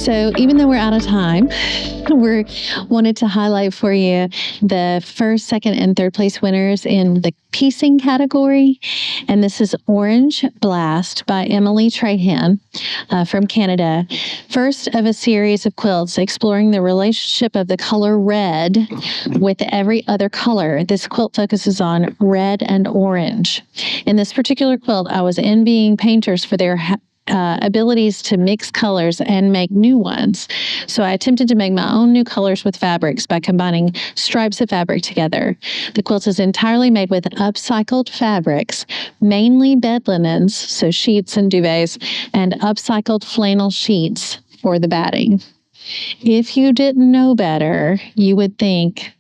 So even though we're out of time, we wanted to highlight for you the first, second, and third place winners in the piecing category. And this is Orange Blast by Emily Trahan from Canada. First of a series of quilts exploring the relationship of the color red with every other color. This quilt focuses on red and orange. In this particular quilt, I was envying painters for their abilities to mix colors and make new ones. So I attempted to make my own new colors with fabrics by combining stripes of fabric together. The quilt is entirely made with upcycled fabrics, mainly bed linens, so sheets and duvets, and upcycled flannel sheets for the batting. If you didn't know better, you would think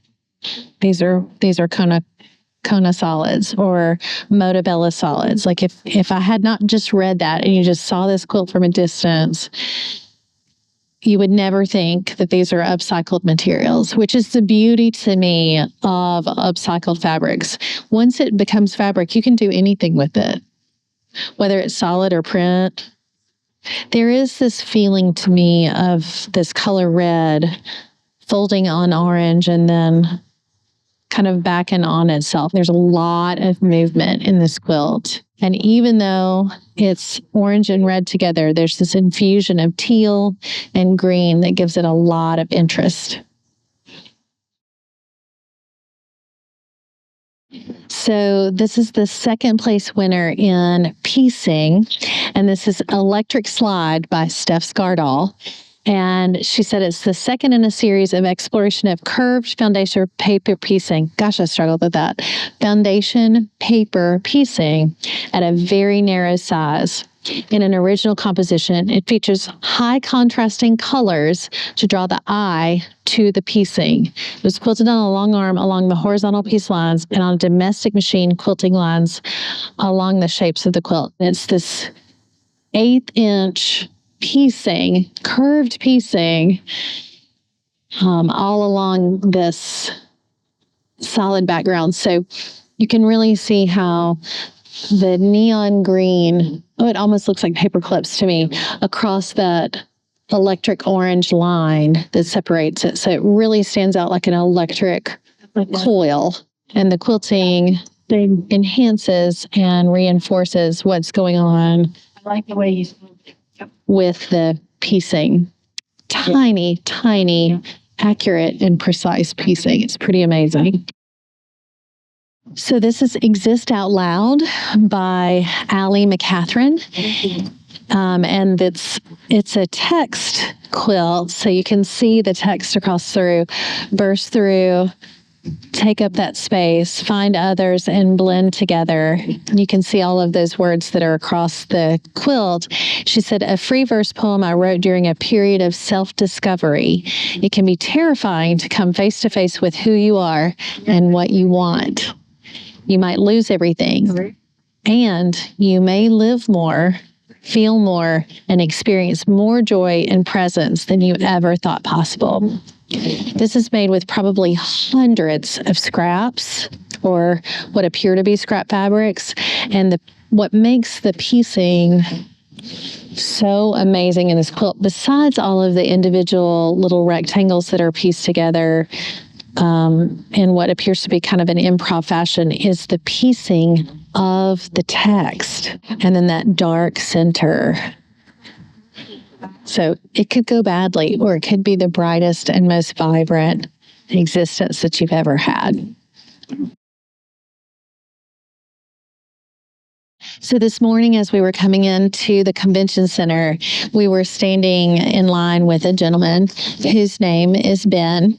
these are Kona solids or Motabella solids. Like if I had not just read that and you just saw this quilt from a distance, you would never think that these are upcycled materials, which is the beauty to me of upcycled fabrics. Once it becomes fabric, you can do anything with it, whether it's solid or print. There is this feeling to me of this color red folding on orange and then kind of back and on itself. There's a lot of movement in this quilt. And even though it's orange and red together, there's this infusion of teal and green that gives it a lot of interest. So this is the second place winner in piecing, and this is Electric Slide by Steph Skardal. And she said it's the second in a series of exploration of curved foundation paper piecing. Gosh, I struggled with that. Foundation paper piecing at a very narrow size. In an original composition, it features high contrasting colors to draw the eye to the piecing. It was quilted on a long arm along the horizontal piece lines and on domestic machine quilting lines along the shapes of the quilt. It's this 1/8-inch piecing, curved piecing, all along this solid background. So you can really see how the neon green, it almost looks like paper clips to me, across that electric orange line that separates it. So it really stands out like an electric coil. And the quilting enhances and reinforces what's going on. I like the way you with the piecing. Tiny, accurate and precise piecing. It's pretty amazing. So this is Exist Out Loud by Allie McCatherine. And it's a text quilt, so you can see the text across through, burst through, take up that space, find others, and blend together. You can see all of those words that are across the quilt. She said, a free verse poem I wrote during a period of self-discovery. It can be terrifying to come face to face with who you are and what you want. You might lose everything, and you may live more, feel more, and experience more joy and presence than you ever thought possible. This is made with probably hundreds of scraps or what appear to be scrap fabrics. And what makes the piecing so amazing in this quilt, besides all of the individual little rectangles that are pieced together in what appears to be kind of an improv fashion, is the piecing of the text and then that dark center. So it could go badly, or it could be the brightest and most vibrant existence that you've ever had. So this morning, as we were coming into the convention center, we were standing in line with a gentleman whose name is Ben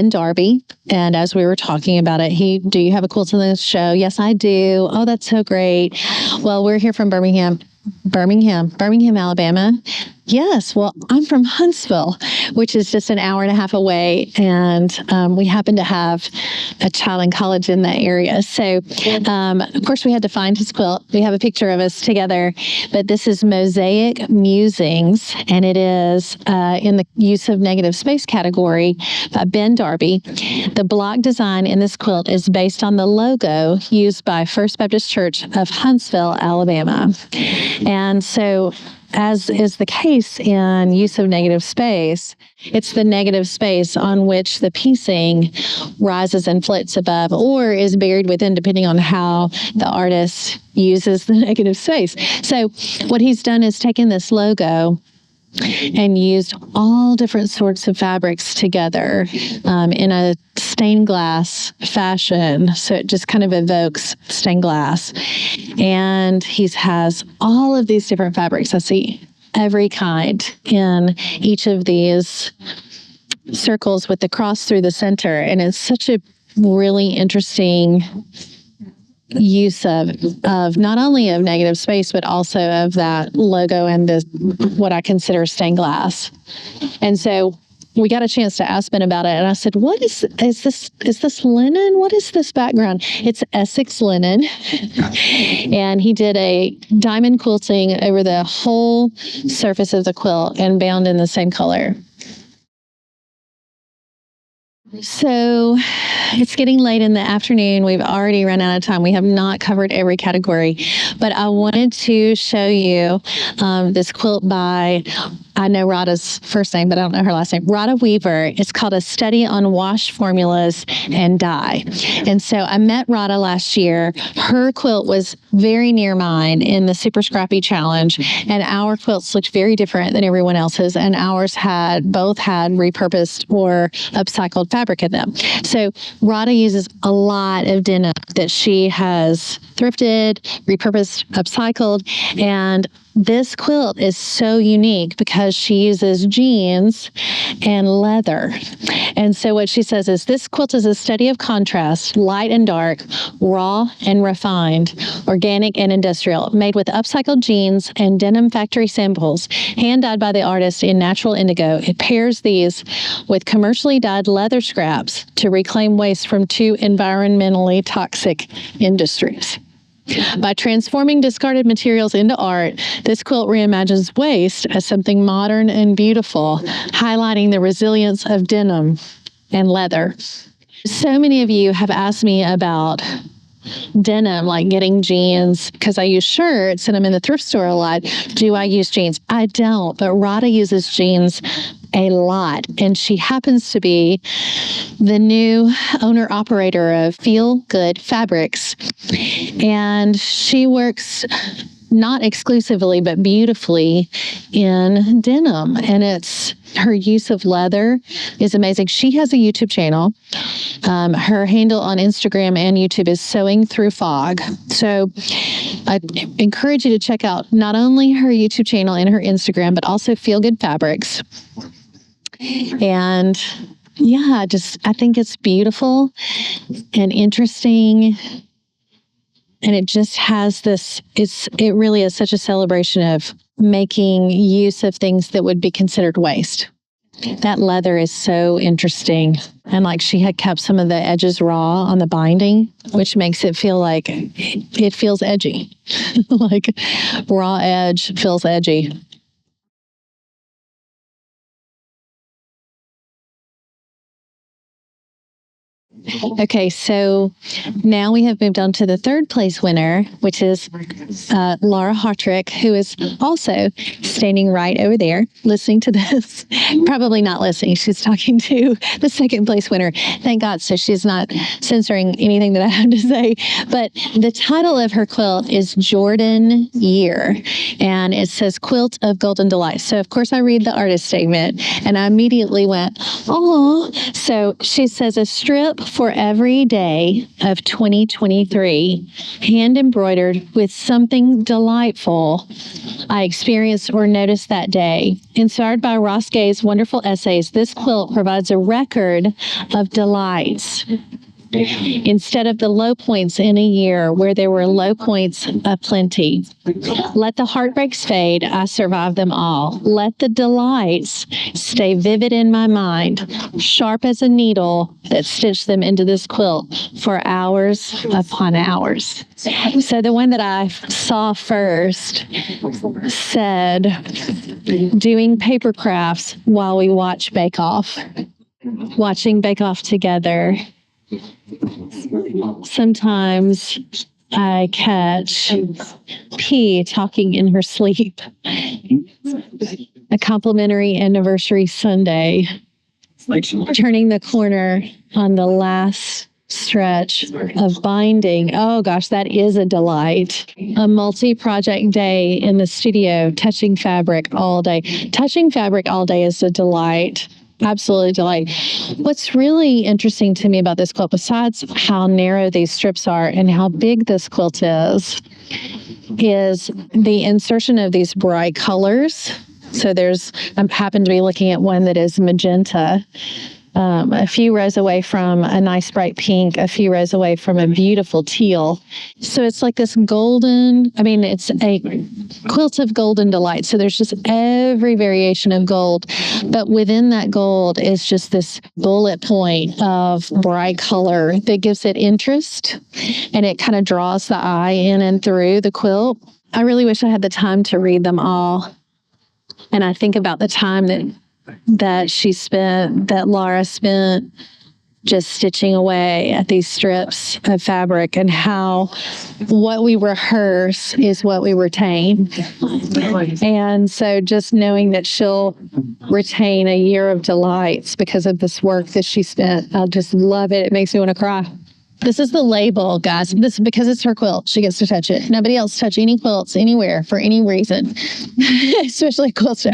Darby. And as we were talking about it, do you have a quilt in this show? Yes, I do. Oh, that's so great. Well, we're here from Birmingham, Alabama. Yes, well, I'm from Huntsville, which is just an hour and a half away, and we happen to have a child in college in that area. So, of course, we had to find his quilt. We have a picture of us together, but this is Mosaic Musings, and it is in the use of negative space category by Ben Darby. The block design in this quilt is based on the logo used by First Baptist Church of Huntsville, Alabama. And so as is the case in use of negative space, it's the negative space on which the piecing rises and floats above or is buried within, depending on how the artist uses the negative space. So what he's done is taken this logo and used all different sorts of fabrics together in a stained glass fashion. So it just kind of evokes stained glass. And he has all of these different fabrics. I see every kind in each of these circles with the cross through the center. And it's such a really interesting use of not only of negative space, but also of that logo and what I consider stained glass. And so we got a chance to ask Ben about it, and I said, "What is this linen? What is this background?" It's Essex linen, and he did a diamond quilting over the whole surface of the quilt and bound in the same color. So it's getting late in the afternoon. We've already run out of time. We have not covered every category, but I wanted to show you this quilt by, I know Rada's first name, but I don't know her last name, Rada Weaver. It's called A Study on Wash Formulas and Dye. And so I met Rada last year. Her quilt was very near mine in the Super Scrappy Challenge, and our quilts looked very different than everyone else's, and ours both had repurposed or upcycled fabric in them. So Rada uses a lot of denim that she has thrifted, repurposed, upcycled, and this quilt is so unique because she uses jeans and leather. And so what she says is, this quilt is a study of contrast, light and dark, raw and refined, organic and industrial, made with upcycled jeans and denim factory samples, hand dyed by the artist in natural indigo. It pairs these with commercially dyed leather scraps to reclaim waste from two environmentally toxic industries. By transforming discarded materials into art, this quilt reimagines waste as something modern and beautiful, highlighting the resilience of denim and leather. So many of you have asked me about denim, like getting jeans, because I use shirts and I'm in the thrift store a lot. Do I use jeans? I don't, but Rada uses jeans a lot, and she happens to be the new owner-operator of Feel Good Fabrics, and she works not exclusively, but beautifully in denim, and her use of leather is amazing. She has a YouTube channel. Her handle on Instagram and YouTube is Sewing Through Fog. So I encourage you to check out not only her YouTube channel and her Instagram, but also Feel Good Fabrics. And yeah, I think it's beautiful and interesting. And it just has this, it really is such a celebration of making use of things that would be considered waste. That leather is so interesting. And like, she had kept some of the edges raw on the binding, which makes it feel like it feels edgy. Like raw edge feels edgy. Okay, so now we have moved on to the third place winner, which is Laura Hartrick, who is also standing right over there listening to this. Probably not listening. She's talking to the second place winner. Thank God. So she's not censoring anything that I have to say. But the title of her quilt is Jordan Year, and it says Quilt of Golden Delight. So of course I read the artist statement, and I immediately went, oh. So she says, a strip for every day of 2023, hand embroidered with something delightful I experienced or noticed that day. Inspired by Ross Gay's wonderful essays, this quilt provides a record of delights instead of the low points in a year where there were low points aplenty. Let the heartbreaks fade, I survived them all. Let the delights stay vivid in my mind, sharp as a needle that stitched them into this quilt for hours upon hours. So the one that I saw first said, doing paper crafts while we watch Bake Off. Watching Bake Off together. Sometimes I catch P talking in her sleep. A complimentary anniversary Sunday. Turning the corner on the last stretch of binding. Oh gosh, that is a delight. A multi-project day in the studio, touching fabric all day. Touching fabric all day is a delight. Absolutely delight. What's really interesting to me about this quilt, besides how narrow these strips are and how big this quilt is the insertion of these bright colors. So I happen to be looking at one that is magenta, a few rows away from a nice bright pink, a few rows away from a beautiful teal. So it's like this it's a quilt of golden delight. So there's just every variation of gold, but within that gold is just this bullet point of bright color that gives it interest, and it kind of draws the eye in and through the quilt. I really wish I had the time to read them all. And I think about the time that Laura spent just stitching away at these strips of fabric, and how what we rehearse is what we retain. And so just knowing that she'll retain a year of delights because of this work that she spent, I just love it. It makes me want to cry. This is the label, guys. This because it's her quilt. She gets to touch it. Nobody else touch any quilts anywhere for any reason, especially quilt show.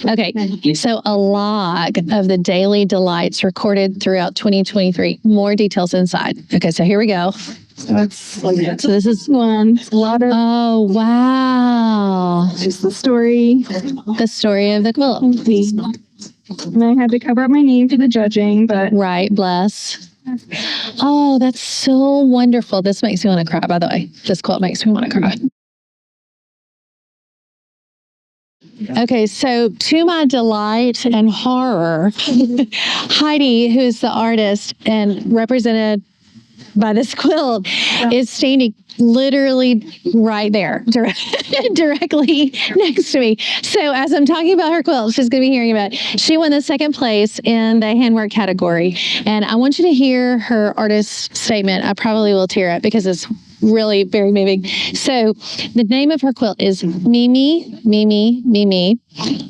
Okay, so a log of the daily delights recorded throughout 2023. More details inside. Okay, so here we go. So this is one. A lot of. Oh wow! Just the story. The story of the quilt. And I had to cover up my name for the judging, but right. Bless. Oh, that's so wonderful. This makes me want to cry, by the way. This quilt makes me want to cry. Okay, so to my delight and horror, Heidi, who's the artist and represented by this quilt, is standing literally right there, directly next to me. So as I'm talking about her quilt, she's going to be hearing about it. She won the second place in the handwork category. And I want you to hear her artist statement. I probably will tear up because it's really very moving. So the name of her quilt is Mimi, Mimi, Mimi.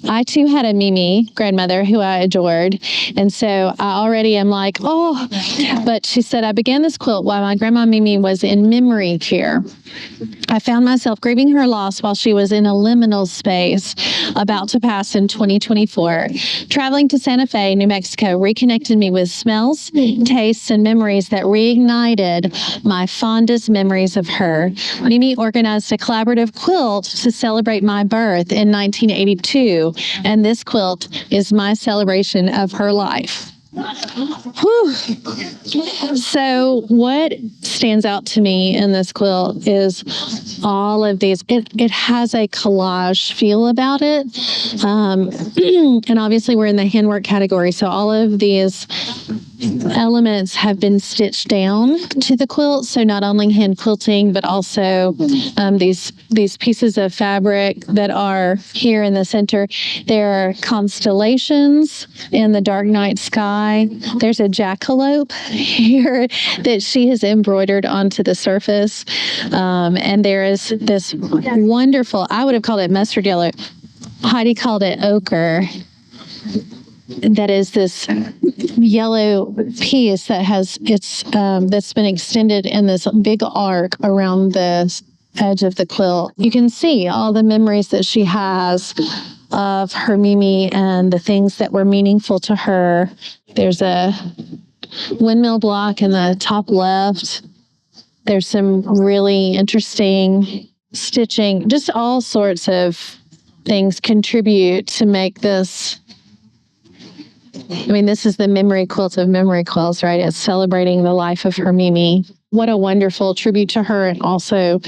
I too had a Mimi grandmother who I adored. And so I already am like, oh, but she said, I began this quilt while my grandma Mimi was in memory care. I found myself grieving her loss while she was in a liminal space about to pass in 2024. Traveling to Santa Fe, New Mexico, reconnected me with smells, tastes, and memories that reignited my fondest memories of her. Mimi organized a collaborative quilt to celebrate my birth in 1982, and this quilt is my celebration of her life. Whew. So what stands out to me in this quilt is all of these. It has a collage feel about it. And obviously we're in the handwork category. So all of these elements have been stitched down to the quilt. So not only hand quilting, but also these pieces of fabric that are here in the center. There are constellations in the dark night sky. There's a jackalope here that she has embroidered onto the surface. And there is this wonderful, I would have called it mustard yellow. Heidi called it ochre. That is this yellow piece that has that's been extended in this big arc around the edge of the quilt. You can see all the memories that she has of her Mimi and the things that were meaningful to her. There's a windmill block in the top left. There's some really interesting stitching. Just all sorts of things contribute to make this. I mean, this is the memory quilt of memory quilts, right? It's celebrating the life of her Mimi. What a wonderful tribute to her, and also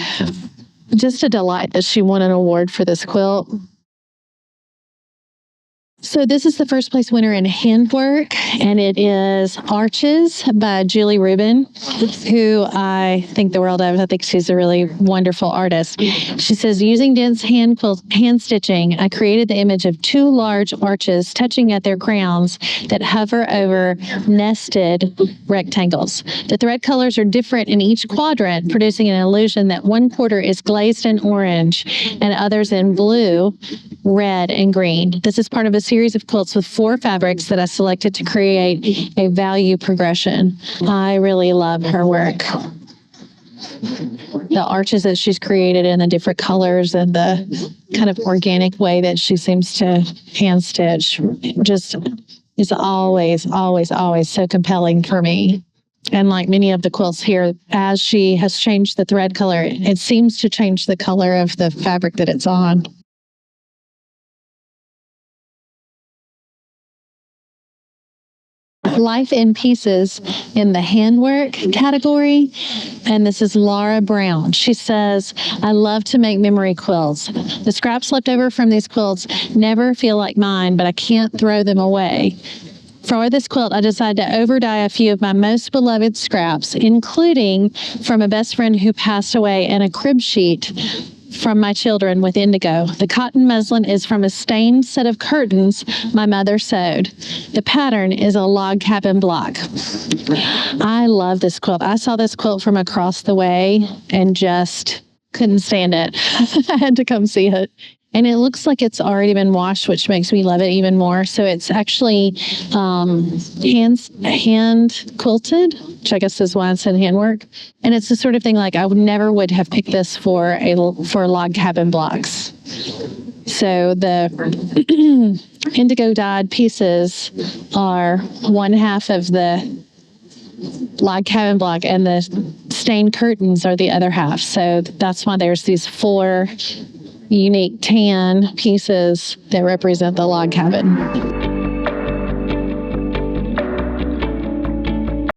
just a delight that she won an award for this quilt. So this is the first place winner in Handwork, and it is Arches by Julie Rubin, who I think the world of. I think she's a really wonderful artist. She says, using dense hand stitching, I created the image of two large arches touching at their crowns that hover over nested rectangles. The thread colors are different in each quadrant, producing an illusion that one quarter is glazed in orange and others in blue, red, and green. This is part of a series of quilts with 4 fabrics that I selected to create a value progression. I really love her work. The arches that she's created in the different colors and the kind of organic way that she seems to hand stitch just is always, always, always so compelling for me. And like many of the quilts here, as she has changed the thread color, it seems to change the color of the fabric that it's on. Life in Pieces in the Handwork category. And this is Laura Brown. She says, I love to make memory quilts. The scraps left over from these quilts never feel like mine, but I can't throw them away. For this quilt, I decided to overdye a few of my most beloved scraps, including from a best friend who passed away and a crib sheet from my children with indigo. The cotton muslin is from a stained set of curtains my mother sewed. The pattern is a log cabin block. I love this quilt. I saw this quilt from across the way and just couldn't stand it. I had to come see it. And it looks like it's already been washed, which makes me love it even more. So it's actually hand quilted, which I guess is why it's in Handwork. And it's the sort of thing like I would have picked this for log cabin blocks. So the indigo dyed pieces are one half of the log cabin block, and the stained curtains are the other half. So that's why there's these 4 unique tan pieces that represent the log cabin.